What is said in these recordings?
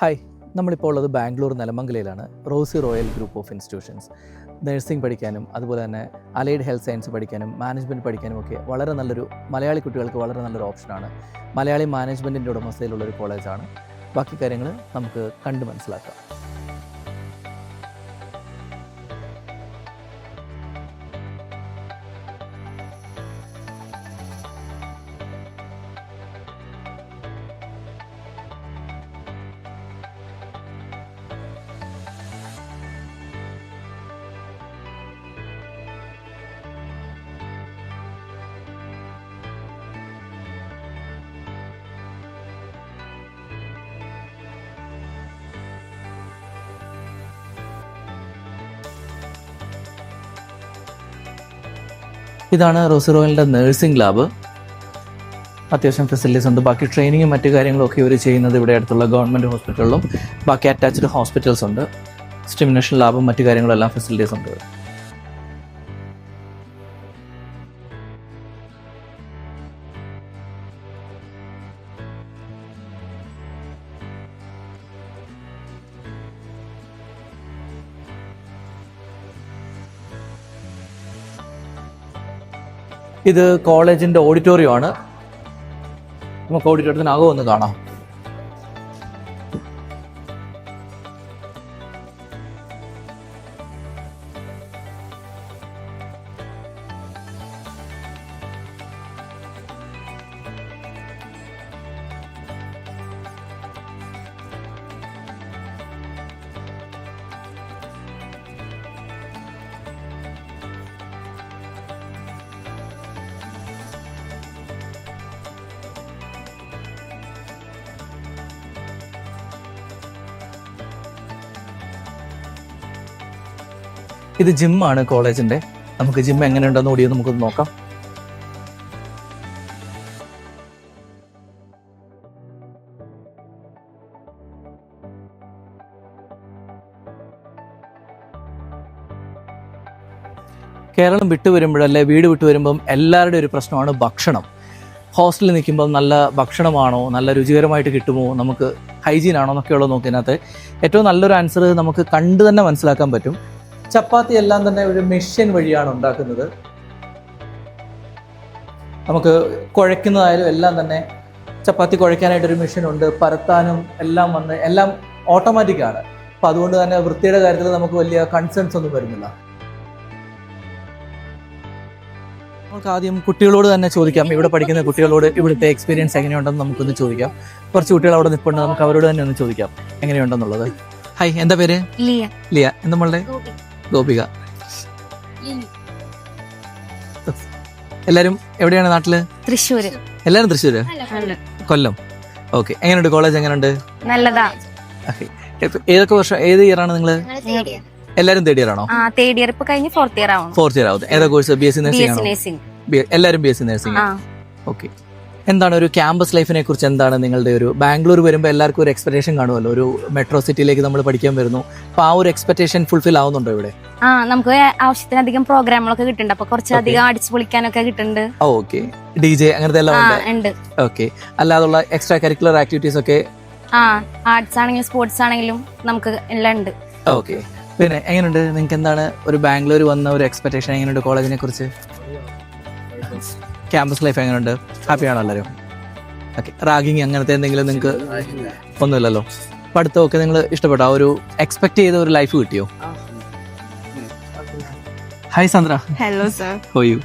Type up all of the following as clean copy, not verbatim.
Hi, നമ്മളിപ്പോൾ ഉള്ളത് ബാംഗ്ലൂർ നെലമംഗലയിലാണ്. Rosy royal group of institutions. Nursing പഠിക്കാനും അതുപോലെ തന്നെ അലൈഡ് ഹെൽത്ത് സയൻസ് പഠിക്കാനും മാനേജ്മെൻറ്റ് പഠിക്കാനും ഒക്കെ വളരെ നല്ലൊരു മലയാളി കുട്ടികൾക്ക് വളരെ നല്ലൊരു ഓപ്ഷനാണ്. മലയാളി മാനേജ്മെൻറ്റിൻ്റെ ഉടമസ്ഥയിലുള്ളൊരു കോളേജാണ്. ബാക്കി കാര്യങ്ങൾ നമുക്ക് കണ്ട് മനസ്സിലാക്കാം. ഇതാണ് റോസി റോയലിൻ്റെ നഴ്സിംഗ് ലാബ്. അത്യാവശ്യം ഫെസിലിറ്റീസ് ഉണ്ട്. ബാക്കി ട്രെയിനിങ്ങും മറ്റു കാര്യങ്ങളും ഒക്കെ ഇവർ ചെയ്യുന്നത് ഇവിടെ അടുത്തുള്ള ഗവൺമെൻറ് ഹോസ്പിറ്റലിലും ബാക്കി അറ്റാച്ച്ഡ് ഹോസ്പിറ്റൽസ് ഉണ്ട്. സ്റ്റിമുലേഷൻ ലാബും മറ്റു കാര്യങ്ങളും എല്ലാം ഫെസിലിറ്റീസ് ഉണ്ട്. ഇത് കോളേജിൻ്റെ ഓഡിറ്റോറിയമാണ്. നമുക്ക് ഓഡിറ്റോറിയത്തിനകം ഒന്ന് കാണാം. ഇത് ജിമ്മാണ് കോളേജിൻ്റെ. നമുക്ക് ജിം എങ്ങനെയുണ്ടെന്ന് കൂടി നമുക്കൊന്ന് നോക്കാം. കേരളം വിട്ടു വരുമ്പോഴല്ലേ, വീട് വിട്ടു വരുമ്പം എല്ലാവരുടെയും ഒരു പ്രശ്നമാണ് ഭക്ഷണം. ഹോസ്റ്റലിൽ നിൽക്കുമ്പം നല്ല ഭക്ഷണമാണോ, നല്ല രുചികരമായിട്ട് കിട്ടുമോ, നമുക്ക് ഹൈജീൻ ആണോ എന്നൊക്കെയുള്ളത് നോക്കിയതിനകത്ത് ഏറ്റവും നല്ലൊരു ആൻസർ നമുക്ക് കണ്ടു തന്നെ മനസ്സിലാക്കാൻ പറ്റും. ചപ്പാത്തി എല്ലാം തന്നെ ഒരു മെഷീൻ വഴിയാണ് ഉണ്ടാക്കുന്നത്. നമുക്ക് കുഴയ്ക്കുന്നതായാലും എല്ലാം തന്നെ ചപ്പാത്തി കുഴയ്ക്കാനായിട്ടൊരു മെഷീൻ ഉണ്ട്. പരത്താനും എല്ലാം ഓട്ടോമാറ്റിക്കാണ്. അപ്പം അതുകൊണ്ട് തന്നെ വൃത്തിയുടെ കാര്യത്തിൽ നമുക്ക് വലിയ കൺസേൺസ് ഒന്നും വരുന്നില്ല. നമുക്ക് ആദ്യം കുട്ടികളോട് തന്നെ ചോദിക്കാം. ഇവിടെ പഠിക്കുന്ന കുട്ടികളോട് ഇവിടുത്തെ എക്സ്പീരിയൻസ് എങ്ങനെയുണ്ടെന്ന് നമുക്കൊന്ന് ചോദിക്കാം. കുറച്ച് കുട്ടികൾ അവിടെ നിൽപ്പുണ്ട്, നമുക്ക് അവരോട് തന്നെ ഒന്ന് ചോദിക്കാം എങ്ങനെയുണ്ടെന്നുള്ളത്. ഹായ്, എന്താ പേര്? ലിയ. നമ്മളുടെ ഗോപിക. എല്ലാരും എവിടെയാണ് നാട്ടില്? തൃശ്ശൂര്. എല്ലാരും തൃശ്ശൂര്, കൊല്ലം. ഓക്കെ. എങ്ങനെയുണ്ട് കോളേജ്? എങ്ങനെയുണ്ട്? നല്ലതാ. ഏതൊക്കെ വർഷം, ഏത് ഇയർ ആണ് നിങ്ങള്? എല്ലാരും തേർഡ് ഇയർ ആണോ? തേർഡ് ഇയർ ഇപ്പൊ കഴിഞ്ഞ് ഫോർത്ത് ഇയർ ആവും. ഫോർത്ത് ഇയർ ആവും. ഏതാ കോഴ്സ്? BSc nursing. എല്ലാരും BSc നഴ്സിംഗ്. ഓക്കെ. എന്താണ് ഒരു ക്യാമ്പസ് ലൈഫിനെ കുറിച്ച് എന്താണ് നിങ്ങളുടെ ഒരു, ബാംഗ്ലൂർ വരുമ്പോൾ എല്ലാവർക്കും ഒരു എക്സ്പെക്ടേഷൻ കാണുമല്ലോ, ഒരു മെട്രോ സിറ്റിയിലേക്ക് നമ്മൾ പഠിക്കാൻ വരുന്നു. അപ്പൊ ആ ഒരു എക്സ്പെക്ടേഷൻ ഫുൾഫിൽ ആവുന്നുണ്ടോ ഇവിടെ? നമുക്ക് ആവശ്യത്തിനധികം പ്രോഗ്രാമുകളൊക്കെ കിട്ടുന്നുണ്ട്. അപ്പൊ കുറച്ചധികം അടിച്ചു പൊളിക്കാനൊക്കെ കിട്ടുന്നുണ്ട്. ഓക്കെ. DJ അങ്ങനത്തെ എല്ലാം ഉണ്ട്. ഓക്കെ. അല്ലാതുള്ള എക്സ്ട്രാ കരിക്കുലർ ആക്ടിവിറ്റീസ് ഒക്കെ? ആർട്സ് ആണെങ്കിലും സ്പോർട്സ് ആണെങ്കിലും നമുക്ക് എല്ലാം ഉണ്ട്. ഓക്കെ. പിന്നെ എങ്ങനെയുണ്ട് നിങ്ങൾക്ക്, എന്താണ് ഒരു ബാംഗ്ലൂർ വന്ന ഒരു എക്സ്പെക്ടേഷൻ? എങ്ങനെയുണ്ട് കോളേജിനെ കുറിച്ച്? ക്യാമ്പസ് ലൈഫ് എങ്ങനെയുണ്ട്? ഹാപ്പിയാണോ എല്ലാവരും? ഓക്കെ. റാഗിങ് അങ്ങനത്തെ എന്തെങ്കിലും നിങ്ങൾക്ക് ഒന്നുമില്ലല്ലോ? പഠിത്തമൊക്കെ നിങ്ങൾ ഇഷ്ടപ്പെട്ടോ? ആ ഒരു എക്സ്പെക്ട് ചെയ്ത ഒരു ലൈഫ് കിട്ടിയോ? Hi Sandra. Hello sir. How you.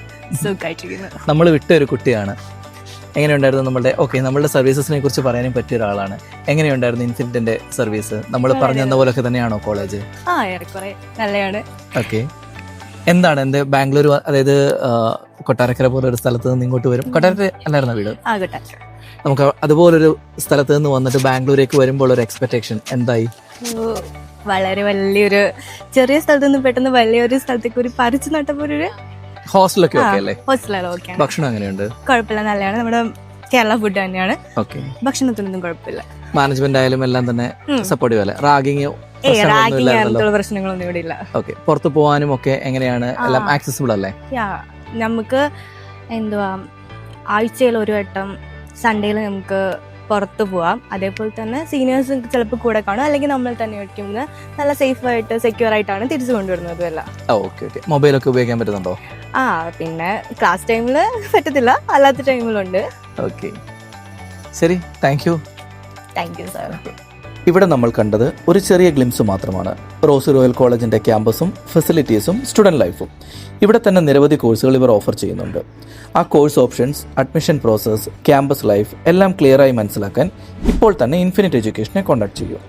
സുഖമായിട്ടിരിക്കുന്നു. നമ്മൾ വിട്ട ഒരു കുട്ടിയാണ്. എങ്ങനെയുണ്ടായിരുന്നു നമ്മളുടെ സർവീസസിനെ കുറിച്ച് പറയാനും പറ്റിയ ഒരാളാണ്. എങ്ങനെയുണ്ടായിരുന്നു ഇൻഫിനിറ്റിന്റെ സർവീസ്? നമ്മൾ പറഞ്ഞു തന്ന പോലൊക്കെ തന്നെയാണോ കോളേജ്? ഏറെക്കുറെ നല്ലതാണ്. ഓക്കെ. എന്താണ് ബാംഗ്ലൂർ, അതായത് കൊട്ടാരക്കര പോലെ ഒരു സ്ഥലത്ത് നിന്ന് ഇങ്ങോട്ട് വരും. കൊട്ടാരക്കര അല്ലായിരുന്ന വീട്? നമുക്ക് അതുപോലൊരു സ്ഥലത്ത് നിന്ന് വന്നിട്ട് ബാംഗ്ലൂരേക്ക് വരുമ്പോൾ ഒരു എക്സ്പെക്ടേഷൻ എന്തായി? വളരെ വലിയൊരു ചെറിയ സ്ഥലത്ത് നിന്ന് പെട്ടെന്ന് വലിയൊരു സ്ഥലത്തേക്ക് ഒരു പറിച്ചു നട്ടപ്പോഴൊരു ഹോസ്റ്റലൊക്കെ ഓക്കെ അല്ലേ? ഹോസ്റ്റലാണ് ഓക്കെ. ഭക്ഷണം എങ്ങനെയുണ്ട്? കുഴപ്പമില്ല, നല്ലതാണ്. നമ്മുടെ കേരള ഫുഡ് തന്നെയാണ്. ഓക്കെ. ഭക്ഷണത്തിനൊന്നും കുഴപ്പമില്ല. മാനേജ്മെന്റ് ആയാലും എല്ലാം തന്നെ സപ്പോർട്ടീവ് അല്ലേ? റാഗിങ് പ്രശ്നങ്ങളൊന്നും ഇവിടെ ഇല്ല. ഓക്കെ. പുറത്ത് പോകാനും ഒക്കെ എങ്ങനെയാണ്? എല്ലാം ആക്സസിബിൾ അല്ലേ? നമുക്ക് എന്തുവാ, ആഴ്ചയിൽ ഒരു വട്ടം സൺഡേയിൽ നമുക്ക് പുറത്ത് പോവാം. അതേപോലെ തന്നെ സീനിയേഴ്സ് ചിലപ്പോൾ കൂടെ കാണും, അല്ലെങ്കിൽ നമ്മൾ തന്നെ ഓടിക്കുന്നത് നല്ല സേഫായിട്ട് സെക്യൂർ ആയിട്ടാണ് തിരിച്ചു കൊണ്ടുവരുന്നതും എല്ലാം. Okay okay. മൊബൈലൊക്കെ ഉപയോഗിക്കാൻ പറ്റുന്നുണ്ടോ? പിന്നെ ക്ലാസ് ടൈമിൽ പറ്റത്തില്ല, അല്ലാത്ത ടൈമിലുണ്ട്. ഓക്കെ, ശരി, thank you. Thank you sir. ഇവിടെ നമ്മൾ കണ്ടത് ഒരു ചെറിയ ഗ്ലിംസ് മാത്രമാണ് റോസി റോയൽ കോളേജിൻ്റെ ക്യാമ്പസും ഫെസിലിറ്റീസും സ്റ്റുഡൻറ് ലൈഫും. ഇവിടെ തന്നെ നിരവധി കോഴ്സുകൾ ഇവർ ഓഫർ ചെയ്യുന്നുണ്ട്. ആ course options, admission process, campus life എല്ലാം ക്ലിയറായി മനസ്സിലാക്കാൻ ഇപ്പോൾ തന്നെ ഇൻഫിനിറ്റ് എഡ്യൂക്കേഷനെ കോൺടാക്ട് ചെയ്യൂ.